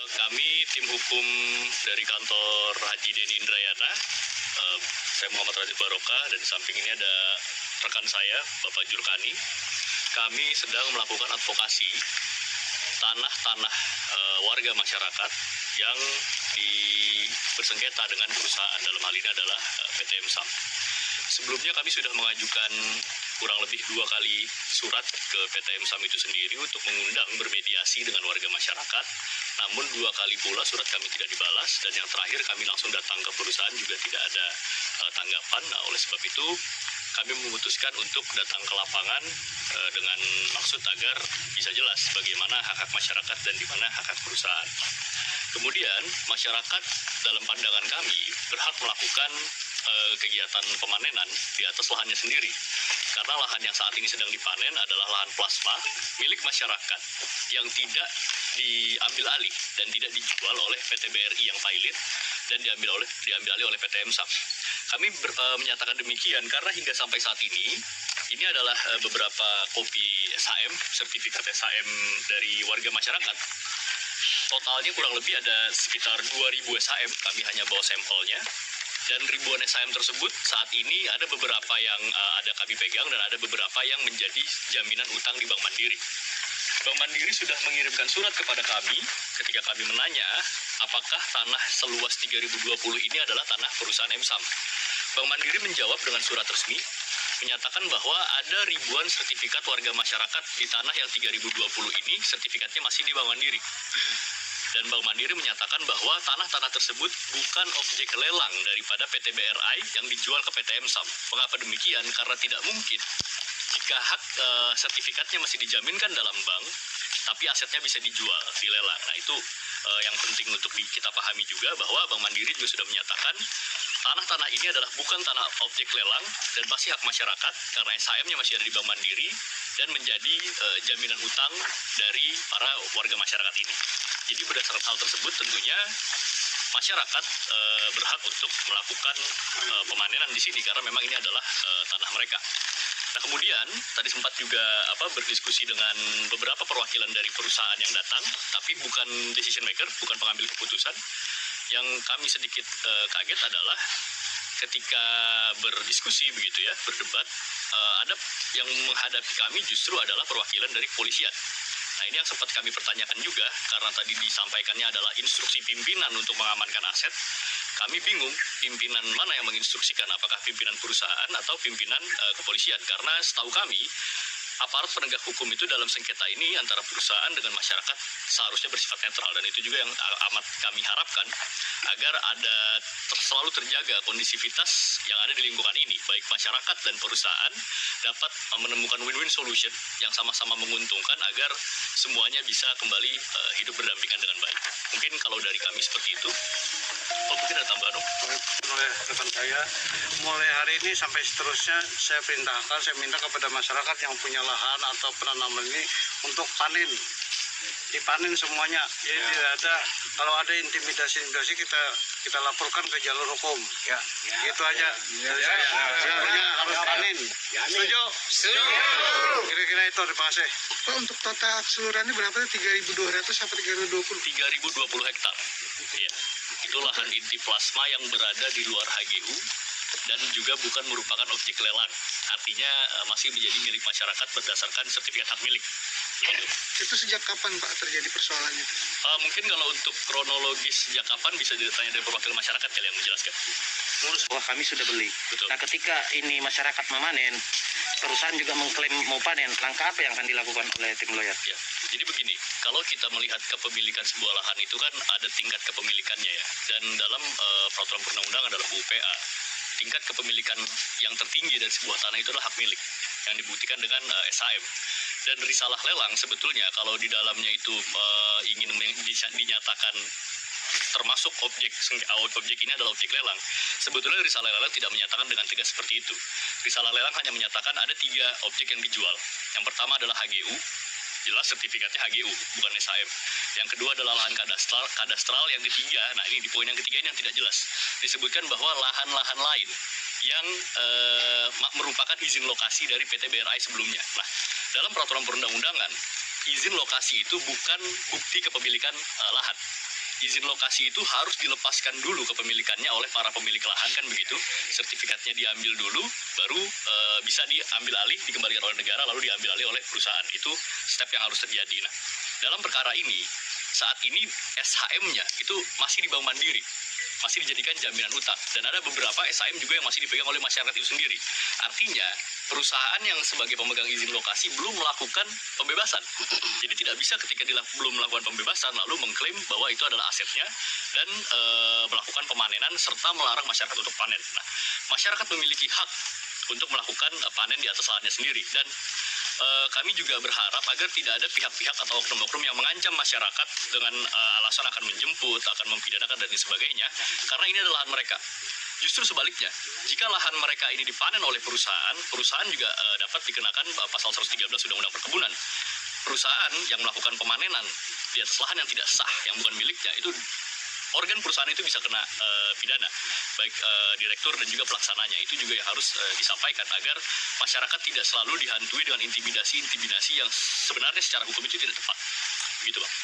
Kami tim hukum dari kantor Haji Deni Indrayana. Saya Muhammad Razif Barokah dan di samping ini ada rekan saya, Bapak Jurkani. Kami sedang melakukan advokasi tanah-tanah warga masyarakat yang bersengketa dengan perusahaan, dalam hal ini adalah PT MSAM. Sebelumnya kami sudah mengajukan kurang lebih 2 kali surat ke PT MSAM itu sendiri untuk mengundang bermediasi dengan warga masyarakat. Namun 2 kali pula surat kami tidak dibalas, dan yang terakhir kami langsung datang ke perusahaan juga tidak ada tanggapan. Nah, oleh sebab itu kami memutuskan untuk datang ke lapangan dengan maksud agar bisa jelas bagaimana hak-hak masyarakat dan di mana hak-hak perusahaan. Kemudian masyarakat dalam pandangan kami berhak melakukan kegiatan pemanenan di atas lahannya sendiri. Karena lahan yang saat ini sedang dipanen adalah lahan plasma milik masyarakat yang tidak diambil alih dan tidak dijual oleh PT BRI yang pilot dan diambil alih oleh PT MSAM. Kami menyatakan demikian karena hingga sampai saat ini adalah beberapa kopi SHM, sertifikat SHM dari warga masyarakat. Totalnya kurang lebih ada sekitar 2.000 SHM, kami hanya bawa sampelnya. Dan ribuan SHM tersebut saat ini ada beberapa yang ada kami pegang dan ada beberapa yang menjadi jaminan utang di Bank Mandiri. Bank Mandiri sudah mengirimkan surat kepada kami ketika kami menanya apakah tanah seluas 3020 ini adalah tanah perusahaan MSAM. Bank Mandiri menjawab dengan surat resmi menyatakan bahwa ada ribuan sertifikat warga masyarakat di tanah yang 3020 ini sertifikatnya masih di Bank Mandiri. Dan Bank Mandiri menyatakan bahwa tanah-tanah tersebut bukan objek lelang daripada PT BRI yang dijual ke PT MSAM. Mengapa demikian? Karena tidak mungkin jika hak sertifikatnya masih dijaminkan dalam bank, tapi asetnya bisa dijual, dilelang. Nah, itu yang penting untuk kita pahami juga, bahwa Bank Mandiri juga sudah menyatakan tanah-tanah ini adalah bukan tanah objek lelang dan masih hak masyarakat karena SHM-nya masih ada di Bank Mandiri dan menjadi jaminan utang dari para warga masyarakat ini. Jadi berdasarkan hal tersebut tentunya masyarakat berhak untuk melakukan pemanenan di sini karena memang ini adalah tanah mereka. Nah, kemudian tadi sempat juga berdiskusi dengan beberapa perwakilan dari perusahaan yang datang, tapi bukan decision maker, bukan pengambil keputusan. Yang kami sedikit kaget adalah ketika berdiskusi begitu ya, berdebat, ada yang menghadapi kami justru adalah perwakilan dari kepolisian. Nah, ini yang sempat kami pertanyakan juga, karena tadi disampaikannya adalah instruksi pimpinan untuk mengamankan aset. Kami bingung pimpinan mana yang menginstruksikan, apakah pimpinan perusahaan atau pimpinan kepolisian. Karena setahu kami, aparat penegak hukum itu dalam sengketa ini antara perusahaan dengan masyarakat seharusnya bersifat netral, dan itu juga yang amat kami harapkan agar ada selalu terjaga kondisivitas yang ada di lingkungan ini, baik masyarakat dan perusahaan dapat menemukan win-win solution yang sama-sama menguntungkan agar semuanya bisa kembali hidup berdampingan dengan baik. Mungkin kalau dari kami seperti itu. Mungkin ada tambahan, Om? Oleh rekan saya, mulai hari ini sampai seterusnya saya perintahkan, saya minta kepada masyarakat yang punya lahan atau penanaman ini untuk panen, dipanen semuanya. Jadi tidak ada, kalau ada intimidasi kita laporkan ke jalur hukum. Gitu aja dari saya. Harus panen. Setuju? Setuju. Kira-kira itu, terima kasih. Pak, untuk total keseluruhannya berapa? 3.200 sampai 3.020? 3.020 hektar. Iya. Itu lahan inti plasma yang berada di luar HGU dan juga bukan merupakan objek lelang. Artinya masih menjadi milik masyarakat berdasarkan sertifikat hak milik. Itu sejak kapan, Pak, terjadi persoalannya? Mungkin kalau untuk kronologis sejak kapan bisa ditanya dari perwakilan masyarakat kali yang menjelaskan. Wah, kami sudah beli. Betul. Nah, ketika ini masyarakat memanen, perusahaan juga mengklaim mau panen, langkah apa yang akan dilakukan oleh tim lawyer? Ya, jadi begini, kalau kita melihat kepemilikan sebuah lahan itu kan ada tingkat kepemilikannya ya. Dan dalam peraturan perundang-undangan dalam UPA, tingkat kepemilikan yang tertinggi dari sebuah tanah itu adalah hak milik yang dibuktikan dengan SHM. Dan risalah lelang sebetulnya kalau di dalamnya itu ingin dinyatakan termasuk objek ini adalah objek lelang, sebetulnya risalah lelang tidak menyatakan dengan tegas seperti itu. Risalah lelang hanya menyatakan ada 3 objek yang dijual. Yang pertama adalah HGU, jelas sertifikatnya HGU, bukan SHM. Yang kedua adalah lahan kadastral. Yang ketiga, nah ini di poin yang ketiga ini yang tidak jelas, disebutkan bahwa lahan-lahan lain yang merupakan izin lokasi dari PT BRI sebelumnya. Nah, dalam peraturan perundang-undangan, izin lokasi itu bukan bukti kepemilikan lahan. izin lokasi itu harus dilepaskan dulu kepemilikannya oleh para pemilik lahan, kan begitu. Sertifikatnya diambil dulu, baru bisa diambil alih, dikembalikan oleh negara, lalu diambil alih oleh perusahaan. Itu step yang harus terjadi. Nah, dalam perkara ini, saat ini SHM-nya itu masih di Bank Mandiri, masih dijadikan jaminan utang, dan ada beberapa SHM juga yang masih dipegang oleh masyarakat itu sendiri. Artinya perusahaan yang sebagai pemegang izin lokasi belum melakukan pembebasan. Jadi tidak bisa ketika belum melakukan pembebasan lalu mengklaim bahwa itu adalah asetnya dan melakukan pemanenan serta melarang masyarakat untuk panen. Nah, masyarakat memiliki hak untuk melakukan panen di atas lahannya sendiri, dan kami juga berharap agar tidak ada pihak-pihak atau oknum-oknum yang mengancam masyarakat dengan alasan akan menjemput, akan mempidanakan dan sebagainya, karena ini adalah lahan mereka. Justru sebaliknya, jika lahan mereka ini dipanen oleh perusahaan, perusahaan juga dapat dikenakan pasal 113 Undang-Undang Perkebunan. Perusahaan yang melakukan pemanenan di atas lahan yang tidak sah, yang bukan miliknya, itu organ perusahaan itu bisa kena pidana, baik direktur dan juga pelaksananya. Itu juga yang harus disampaikan agar masyarakat tidak selalu dihantui dengan intimidasi yang sebenarnya secara hukum itu tidak tepat. Begitu, Bang.